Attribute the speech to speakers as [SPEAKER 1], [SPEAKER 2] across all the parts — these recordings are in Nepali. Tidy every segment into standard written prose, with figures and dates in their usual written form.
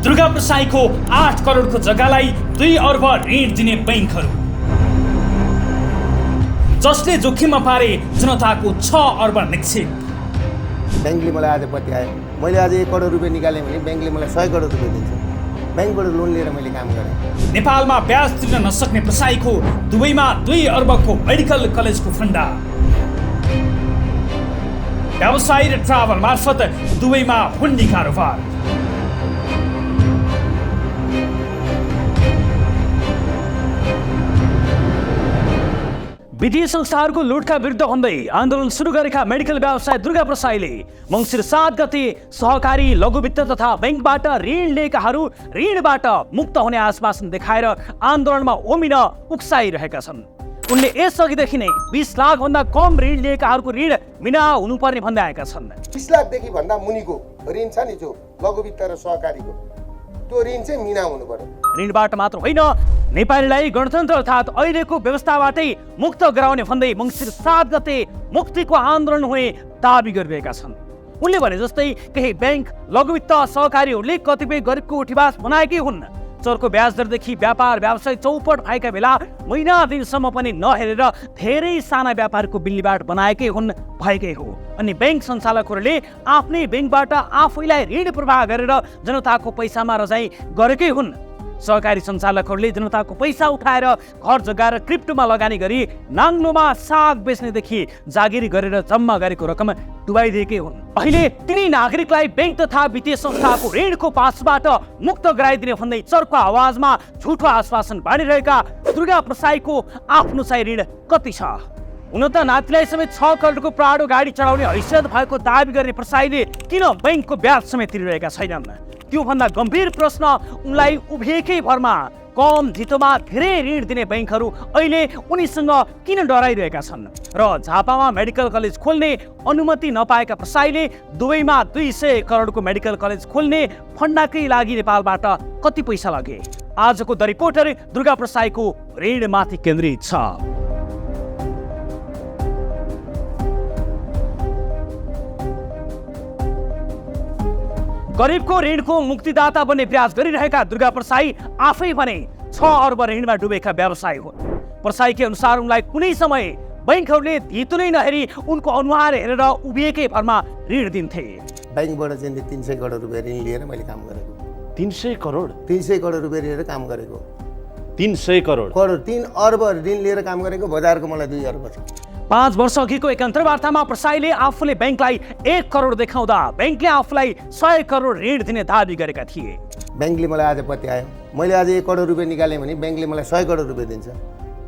[SPEAKER 1] दुर्गा प्रसाईको 8 करोडको जग्गालाई 2 अर्ब ऋण दिने बैंकहरू, जसले जोखिममा पारे जनताको 6 अर्ब निक्षेप।
[SPEAKER 2] बैंकले मलाई आज पत्यायो, मैले आज 1 करोड रुपियाँ निकालेँ भने बैंकले मलाई 100 करोड रुपियाँ दिन्छ। बैंकबाट लोन लिएर मैले काम गरेँ।
[SPEAKER 1] नेपालमा ब्याज तिर्न नसक्ने प्रसाईको दुबईमा 2 अर्बको मेडिकल कलेजको फन्डा, व्यवसाय र ट्राभल मार्फत दुबईमा हुन्डी कारोबार। वित्तीय संस्थाहरूको लुटका विरुद्ध भन्दै आन्दोलन सुरु गरेका मेडिकल व्यवसाय दुर्गा प्रसाईले मङ्सिर 7 गते सहकारी लघु वित्त तथा बैंकबाट ऋण लिएकाहरू ऋणबाट मुक्त हुने आश्वासन देखाएर आन्दोलनमा ओमिन उक्साइरहेका छन्। उनले यसअघिदेखि नै 20 लाख भन्दा कम ऋण लिएकाहरूको ऋण बिना हुनुपर्ने भन्दै आएका छन्।
[SPEAKER 2] 20 लाखदेखि भन्दा मुनिको ऋण छ नि, जो लघु वित्त र सहकारीको, त्यो ऋण चाहिँ मिना हुनु पर्यो।
[SPEAKER 1] ऋणबाट मात्र होइन, नेपालीलाई गणतन्त्र अर्थात् अहिलेको व्यवस्थाबाटै मुक्त गराउने भन्दै मङ्सिर 7 गते मुक्तिको आन्दोलन हुने दाबी गरिरहेका छन्। उनले भने जस्तै केही बैंक लघुवित्त सहकारीहरूले कतिपय गरिबको उठीवास बनाएकै हुन्। चर्को ब्याज दरदेखि व्यापार व्यवसाय चौपट भएका बेला महिना दिनसम्म पनि नहेरेर धेरै साना व्यापारको बिल्लीबाट बनाएकै हुन्, भएकै हो। अनि बैंक सञ्चालकहरूले आफ्नै बैंकबाट आफैलाई ऋण प्रवाह गरेर जनताको पैसामा रजाई गरेकै हुन्। सहकारी सञ्चालकहरूले जनताको पैसा उठाएर घर जग्गा र क्रिप्टोमा लगानी गरी नाङ्लोमा साग बेच्नेदेखि जागिरी गरेर जम्मा गरेको रकम डुबाइदिएकै हुन्। अहिले तिनै नागरिकलाई बैंक तथा वित्तीय संस्थाको ऋणको पासबाट मुक्त गराइदिने भन्दै चर्को आवाजमा झुठो आश्वासन बाँडिरहेका दुर्गा प्रसाईको आफ्नो चाहिँ ऋण कति छ? हुन त नातिलाई समेत 6 करोडको प्राडो गाडी चढाउने हैसियत भएको दाबी गर्ने प्रसाईले किन बैंकको ब्याज समेत तिरिरहेका छैनन्? त्योभन्दा गम्भीर प्रश्न उनलाई उभिएकै भरमा कम धितोमा धेरै ऋण दिने बैंकहरू अहिले उनीसँग किन डराइरहेका छन्? र झापामा मेडिकल कलेज खोल्ने अनुमति नपाएका प्रसाईले दुबईमा 200 करोडको मेडिकल कलेज खोल्ने फन्डाकै लागि नेपालबाट कति पैसा लगे? आजको द रिपोर्टर दुर्गा प्रसाईको ऋणमाथि केन्द्रित छ। गरिबको ऋणको मुक्तिदाता बन्ने प्रयास गरिरहेका दुर्गा प्रसाई आफै भने 6 अर्ब ऋणमा डुबेका व्यवसाय हुन्। प्रसाईकै अनुसार उनलाई कुनै समय बैंकहरूले धितो नै नहेरी उनको अनुहार हेरेर उभिएकै भरमा ऋण दिन्थे।
[SPEAKER 2] बैंकबाट चाहिँ 300 करोड रुपियाँ ऋण लिएर मैले काम गरेको।
[SPEAKER 3] 300 करोड
[SPEAKER 2] 300 करोड रुपियाँ लिएर काम गरेको।
[SPEAKER 3] 300 करोड
[SPEAKER 2] 3 अर्ब ऋण लिएर काम गरेको। बजारको मलाई 2 अर्ब छ।
[SPEAKER 1] 5 वर्ष अघिको एक अन्तर्वार्तामा प्रसाईले आफूले बैंकलाई 1 करोड देखाउँदा बैंकले आफूलाई 100 करोड ऋण दिने दाबी गरेका थिए।
[SPEAKER 2] बैंकले मलाई आज पत्यायो, मैले आज 1 करोड रुपियाँ निकालेँ भने बैंकले मलाई 100 करोड रुपियाँ दिन्छ।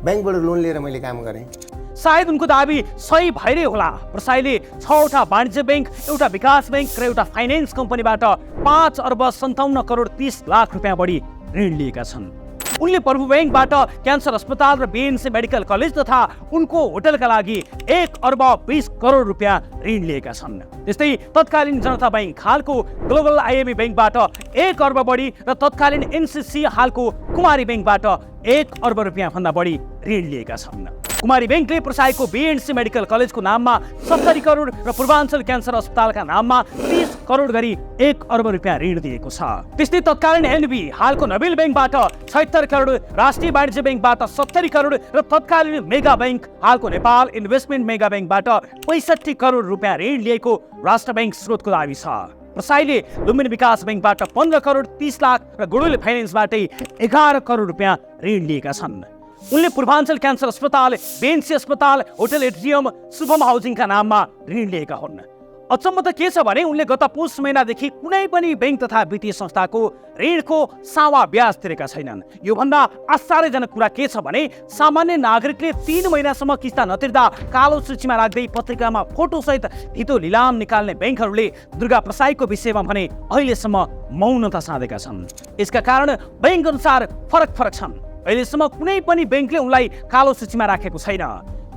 [SPEAKER 2] बैंकबाट लोन लिएर मैले काम गरेँ।
[SPEAKER 1] सायद उनको दाबी सही भएरै होला। प्रसाईले 6वटा वाणिज्य बैंक, एउटा विकास बैंक र एउटा फाइनेन्स कम्पनीबाट 5 अर्ब 57 करोड 30 लाख रुपियाँ बढी ऋण लिएका छन्। उनले प्रभु बैंकबाट क्यान्सर अस्पताल र बीएनसी मेडिकल कलेज तथा उनको होटलका लागि 1 अर्ब 20 करोड रुपियाँ ऋण लिएका छन्। त्यस्तै तत्कालीन जनता बैंक हालको ग्लोबल आइएमई बैंकबाट 1 अर्ब बढी र तत्कालीन एनसीसी हालको कुमारी बैंकबाट 1 अर्ब रुपियाँ भन्दा बढी ऋण लिएका छन्। कुमारी बैंकले प्रसाईको बीएनसी मेडिकल कलेजको नाममा 70 करोड र पूर्वाञ्चल क्यान्सर अस्पतालका नाममा 30 करोड गरी 1 अर्ब रुपियाँ ऋण दिएको छ। त्यस्तै तत्कालीन एनबी हालको नबिल बैंकबाट 76 करोड, राष्ट्रिय वाणिज्य बैंकबाट 70 करोड र तत्कालीन मेगा बैंक हालको नेपाल इन्भेस्टमेन्ट मेगा बैंकबाट 65 करोड रुपियाँ ऋण लिएको राष्ट्र बैंक स्रोतको दाबी छ। प्रसाईले लुम्बिनी विकास बैंकबाट 15 करोड 30 लाख र गुडविल फाइनेन्सबाटै 11 करोड रुपियाँ ऋण लिएका छन्। उनले पूर्वाञ्चल क्यान्सर अस्पताल, बीएनसी अस्पताल, होटल एट्रियम, शुभम हाउसिङका नाममा ऋण लिएका हुन्। अचम्म त के छ भने उनले गत पुस महिनादेखि कुनै पनि बैंक तथा वित्तीय संस्थाको ऋणको सावा ब्याज तिरेका छैनन्। योभन्दा आश्चर्यजनक कुरा के छ भने सामान्य नागरिकले 3 महिनासम्म किस्ता नतिर्दा कालो सूचीमा राख्दै पत्रिकामा फोटोसहित धितो लिलाम निकाल्ने बैंकहरूले दुर्गा प्रसाईको विषयमा भने अहिलेसम्म मौनता साधेका छन्। यसका कारण बैंक अनुसार फरक छन्। अहिलेसम्म कुनै पनि बैंकले उनलाई कालो सूचीमा राखेको छैन।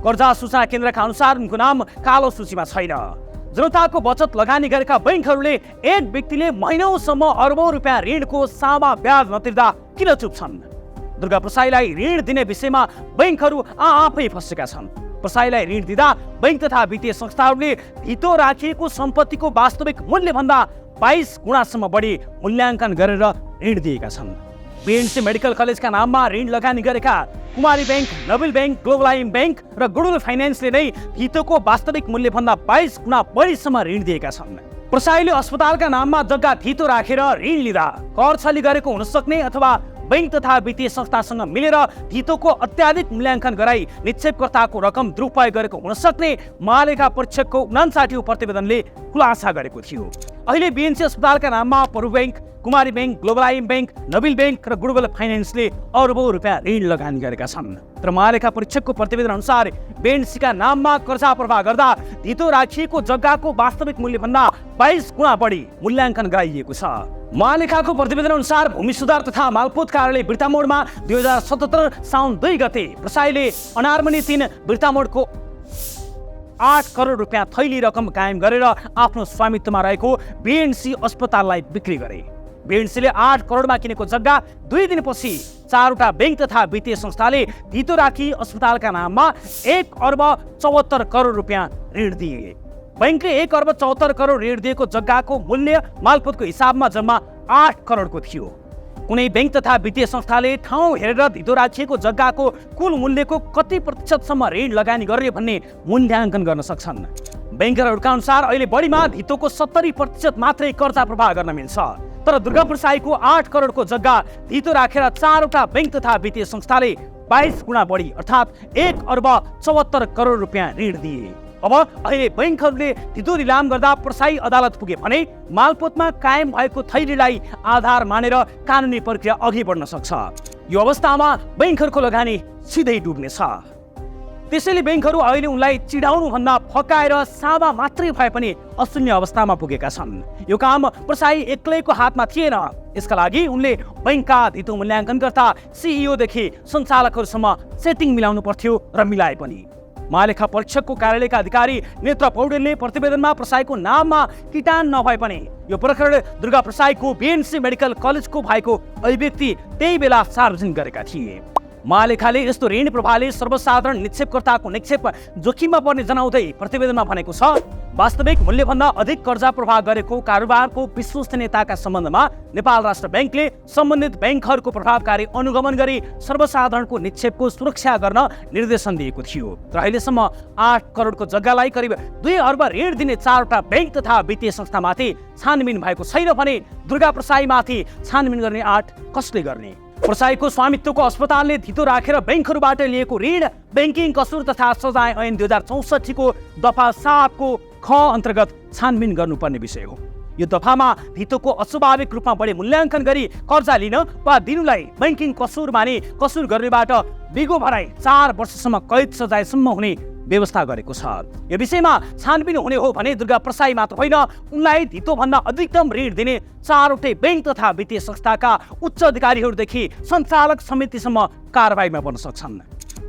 [SPEAKER 1] कर्जा सूचना केन्द्रका अनुसार उनको नाम कालो सूचीमा छैन। जनताको बचत लगानी गरेका बैंकहरूले एक व्यक्तिले महिनौसम्म अर्बौं रुपियाँ ऋणको सामा ब्याज नतिर्दा किन चुप छन्? दुर्गा प्रसाईलाई ऋण दिने विषयमा बैंकहरू आफै फसेका छन्। प्रसाईलाई ऋण दिँदा बैंक तथा वित्तीय संस्थाहरूले धितो राखिएको सम्पत्तिको वास्तविक मूल्य भन्दा 22 गुणासम्म बढी मूल्याङ्कन गरेर ऋण दिएका छन्। बीएनसी मेडिकल कलेजका नाममा ऋण लगानी गरेका कुमारी बैंक, नोबेल बैंक, ग्लोबलाइम बैंक र गुडविल फाइनेन्सले नै धितोको वास्तविक मूल्यभन्दा 22 गुणा बढीसम्म ऋण दिएका छन्। प्रसाईले अस्पतालका नाममा जग्गा धितो राखेर ऋण लिँदा कर छली गरेको हुन सक्ने अथवा बैंक तथा वित्तीय संस्थासँग मिलेर धितोको अत्याधिक मूल्याङ्कन गराई निक्षेपकर्ताको रकम दुरुपयोग गरेको हुन सक्ने महालेखा परीक्षकको 59औं प्रतिवेदनले खुलासा गरेको थियो। अहिले बीएनसी अस्पतालका नाममा प्रु बैंक, कुमारी बैंक, ग्लोबलाइम बैंक, नोबेल बैंक र गुडविल फाइनेन्सले अरबौं रुपियाँ ऋण लगानी गरेका छन्। तर महालेखा परीक्षकको प्रतिवेदन अनुसार बीएनसीका नाममा कर्जा प्रवाह गर्दा धितो राखिएको जग्गाको वास्तविक मूल्यभन्दा 22 गुणा बढी मूल्याङ्कन गराइएको छ। महालेखाको प्रतिवेदन अनुसार भूमि सुधार तथा मालपोत कार्यालय बिर्तामोडमा 2077 साउन 2 गते प्रसाईले अनारमणि 3 बिर्तामोडको 8 करोड रुपियाँ थैली रकम कायम गरेर आफ्नो स्वामित्वमा रहेको बीएनसी अस्पताललाई बिक्री गरे। बीएनसीले 8 करोडमा किनेको जग्गा 2 दिनपछि 4वटा बैंक तथा वित्तीय संस्थाले धितो राखी अस्पतालका नाममा 1 अर्ब 74 करोड रुपियाँ ऋण दिए। बैंकले 1 अर्ब 74 करोड ऋण दिएको जग्गाको मूल्य मालपोतको हिसाबमा जम्मा 8 करोडको थियो। कुनै बैंक तथा वित्तीय संस्थाले ठाउँ हेरेर धितो राखिएको जग्गाको कुल मूल्यको कति प्रतिशतसम्म ऋण लगानी गर्ने भन्ने मूल्याङ्कन गर्न सक्छन्। बैंकरहरूका अनुसार अहिले बढीमा धितोको 70% मात्रै कर्जा प्रवाह गर्न मिल्छ। तर दुर्गा प्रसाईको 8 करोडको जग्गा धितो राखेर 4वटा बैंक तथा वित्तीय संस्थाले 22 गुणा बढी अर्थात् 1 अर्ब 74 करोड रुपियाँ ऋण दिए। अब अहिले बैंकहरूले धितो निलाम गर्दा प्रसाई अदालत पुगे भने मालपोतमा कायम भएको थैलीलाई आधार मानेर कानुनी प्रक्रिया अघि बढ्न सक्छ। यो अवस्थामा बैंकहरूको लगानी सिधै डुब्नेछ। त्यसैले बैंकहरू अहिले उनलाई चिडाउनु भन्दा फकाएर सावा मात्रै भए पनि अशून्य अवस्थामा पुगेका छन्। यो काम प्रसाई एक्लैको हातमा थिएन। यसका लागि उनले बैंकका धितो मूल्याङ्कनकर्ता सिइओदेखि सञ्चालकहरूसम्म सेटिङ मिलाउनु पर्थ्यो र मिलाए पनि। महालेखा परीक्षकको कार्यालयका अधिकारी नेत्र पौडेलले प्रतिवेदनमा प्रसाईको नाममा किटान नभए पनि यो प्रकरण दुर्गा प्रसाईको बीएनसी मेडिकल कलेजको भएको अभिव्यक्ति त्यही बेला सार्वजनिक गरेका थिए। महालेखाले यस्तो ऋण प्रभावले सर्वसाधारण निक्षेपकर्ताको निक्षेप जोखिममा पर्ने जनाउँदै प्रतिवेदनमा भनेको छ, वास्तविक मूल्यभन्दा अधिक कर्जा प्रवाह गरेको कारोबारको विश्वसनीयताका सम्बन्धमा नेपाल राष्ट्र बैंकले सम्बन्धित बैंकहरूको प्रभावकारी अनुगमन गरी सर्वसाधारणको निक्षेपको सुरक्षा गर्न निर्देशन दिएको थियो। र अहिलेसम्म 8 करोडको जग्गालाई करिब 2 अर्ब ऋण दिने 4वटा बैंक तथा वित्तीय संस्थामाथि छानबिन भएको छैन भने दुर्गा प्रसाईमाथि छानबिन गर्ने आँट कसले गर्ने? प्रसाईको स्वामित्वको अस्पतालले धितो राखेर बैंकहरूबाट लिएको ऋण बैंकिङ कसुर तथा सजाय ऐन 2064 को दफा 7 को ख अन्तर्गत छानबिन गर्नुपर्ने विषय हो। यो दफामा धितोको अस्वाभाविक रूपमा बढी मूल्याङ्कन गरी कर्जा लिन वा दिनुलाई बैंकिङ कसुर माने कसुर गर्नेबाट बिगो भराई 4 वर्षसम्म कैद सजायसम्म हुने व्यवस्था गरेको छ। यो विषयमा छानबिन हुने हो भने दुर्गा प्रसाई मात्र होइन, उनलाई धितोभन्दा अधिकतम ऋण दिने 4वटै बैंक तथा वित्तीय संस्थाका उच्च अधिकारीहरूदेखि सञ्चालक समितिसम्म कारबाहीमा पर्न सक्छन्।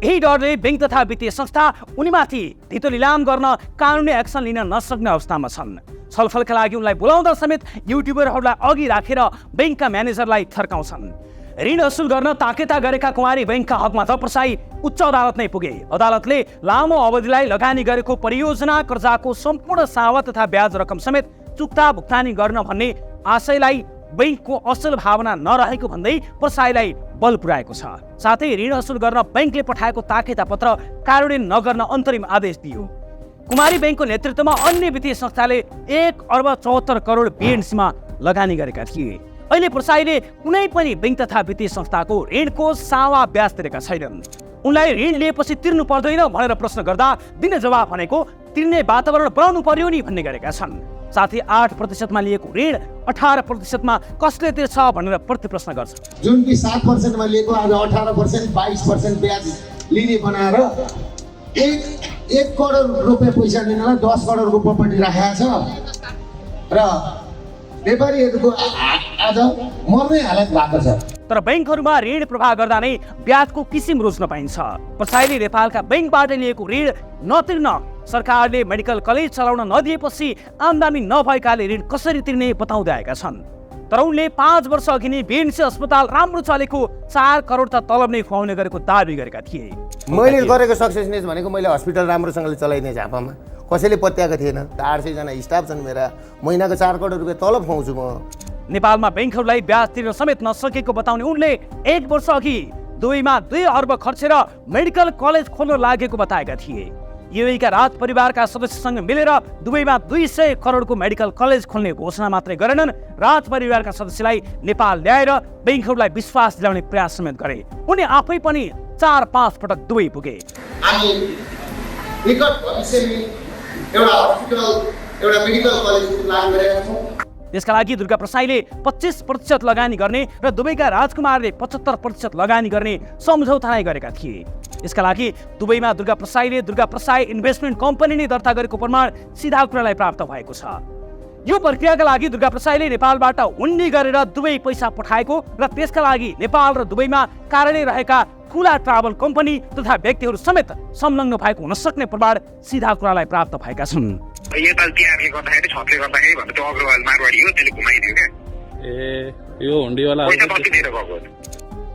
[SPEAKER 1] यही डरले बैंक तथा वित्तीय संस्था उनीमाथि धितो निलाम गर्न कानुनी एक्सन लिन नसक्ने अवस्थामा छन्। छलफलका लागि उनलाई बोलाउँदा समेत युट्युबरहरूलाई अघि राखेर बैंकका म्यानेजरलाई थर्काउँछन्। ऋण असुल गर्न ताकेता गरेका कुमारी बैंकका हकमा त प्रसाई उच्च अदालत नै पुगे। अदालतले लामो अवधिलाई लगानी गरेको परियोजना कर्जाको सम्पूर्ण सावा तथा ब्याज रकम समेत चुक्ता भुक्तानी गर्न भन्ने आशयलाई बैंकको असल भावना नरहेको भन्दै प्रसाईलाई बल पुर्याएको छ। साथै ऋण असुल गर्न बैंकले पठाएको ताकेता पत्र कार्यान्वयन नगर्न अन्तरिम आदेश दियो। कुमारी बैंकको नेतृत्वमा अन्य वित्तीय संस्थाले 1 अर्ब 74 करोड बीएनसीमा लगानी गरेका थिए। अहिले प्रसाईले कुनै पनि बैंक तथा वित्तीय संस्थाको ऋणको सावा ब्याज तिरेका छैनन्। उनलाई ऋण लिएपछि तिर्नु पर्दैन भनेर प्रश्न गर्दा दिने जवाफ भनेको तिर्ने वातावरण बनाउनु पर्यो नि भन्ने गरेका छन्। साथै 8% लिएको ऋण 18% कसले तिर्छ भनेर प्रतिप्रश्न गर्छ।
[SPEAKER 2] जुन कि 7% लिएको आज 18% 22% ब्याज लिने बनाएर 1 करोड रुपियाँ पैसा दिनलाई 10 करोडको प्रपर्टी राखेको छ र व्यापारीहरूको आज मर्ने हालत भएको छ।
[SPEAKER 1] तर बैंकहरूमा ऋण प्रवाह गर्दा नै ब्याजको किसिम रोज्न पाइन्छ। प्रसाईले नेपालका बैंकबाट लिएको ऋण नतिर्न सरकारले मेडिकल कलेज चलाउन नदिएपछि आम्दानी नभएकाले ऋण कसरी तिर्ने बताउँदै आएका छन्। तर उनले 5 वर्ष अघि नै बीएनसी अस्पताल राम्रो चलेको 4 करोड त तलब नै खुवाउने गरेको दाबी गरेका थिए।
[SPEAKER 2] मैले गरेको सक्सेसनेस भनेको मैले हस्पिटल राम्रोसँगले चलाइदिएँ झापामा।
[SPEAKER 4] कसैले पत्याएको थिएन। 800 जना स्टाफ छन् मेरा, महिनाको 4 करोड रुपियाँ तलब खुवाउँछु म।
[SPEAKER 1] नेपालमा बैंकहरूलाई ब्याज तिर्न समेत नसकेको बताउने उनले 1 वर्ष अघि दुबईमा 2 अर्ब खर्चेर मेडिकल कलेज खोल्न लागेको बताएका थिए। युएईका राज परिवारका सदस्यसँग मिलेर दुबईमा 200 करोडको मेडिकल कलेज खोल्ने घोषणा मात्रै गरेनन्, राज परिवारका सदस्यलाई नेपाल ल्याएर बैंकहरूलाई विश्वास दिलाउने प्रयास समेत गरे। उनी आफै पनि 4-5 पटक दुबई पुगे।
[SPEAKER 2] हामी निकट भविष्यमा एउटा हस्पिटल, एउटा मेडिकल कलेज प्लान गरेका छौँ।
[SPEAKER 1] त्यसका लागि दुर्गा प्रसाईले 25% लगानी गर्ने र दुबईका राजकुमारले 75% लगानी गर्ने सम्झौता नै गरेका थिए। यसका लागि दुबईमा दुर्गा प्रसाई इन्भेस्टमेन्ट कम्पनी नै दर्ता गरेको प्रमाण सिधा कुरालाई प्राप्त भएको छ। यो प्रक्रियाका लागि दुर्गा प्रसाईले नेपालबाट उन्नी गरेर दुबई पैसा पठाएको र त्यसका लागि नेपाल र दुबईमा कार्यालय रहेका ठुला ट्राभल कम्पनी तथा व्यक्तिहरू समेत संलग्न भएको हुन सक्ने प्रमाण सिधा कुरालाई प्राप्त भएका छन्।
[SPEAKER 5] नेपाल तिहारले गर्दाखेरि छतले गर्दाखेरि भन्दा त्यो अग्रवाल मारवाडी हो, त्यसले घुमाइदियो क्या।
[SPEAKER 3] यो हुन्डीवाला
[SPEAKER 5] पैसा कति दिएर गएको?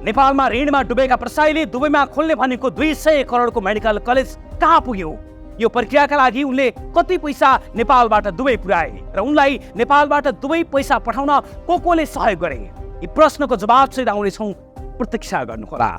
[SPEAKER 1] नेपालमा ऋणमा डुबेका प्रसाईले दुबईमा खोल्ने भनेको 200 करोडको मेडिकल कलेज कहाँ पुग्यो? यो प्रक्रियाका लागि उनले कति पैसा नेपालबाट दुबई पुर्याए र उनलाई नेपालबाट दुबई पैसा पठाउन को कोले सहयोग गरे? यी प्रश्नको जवाब सहित आउनेछौँ, प्रतीक्षा गर्नुहोला।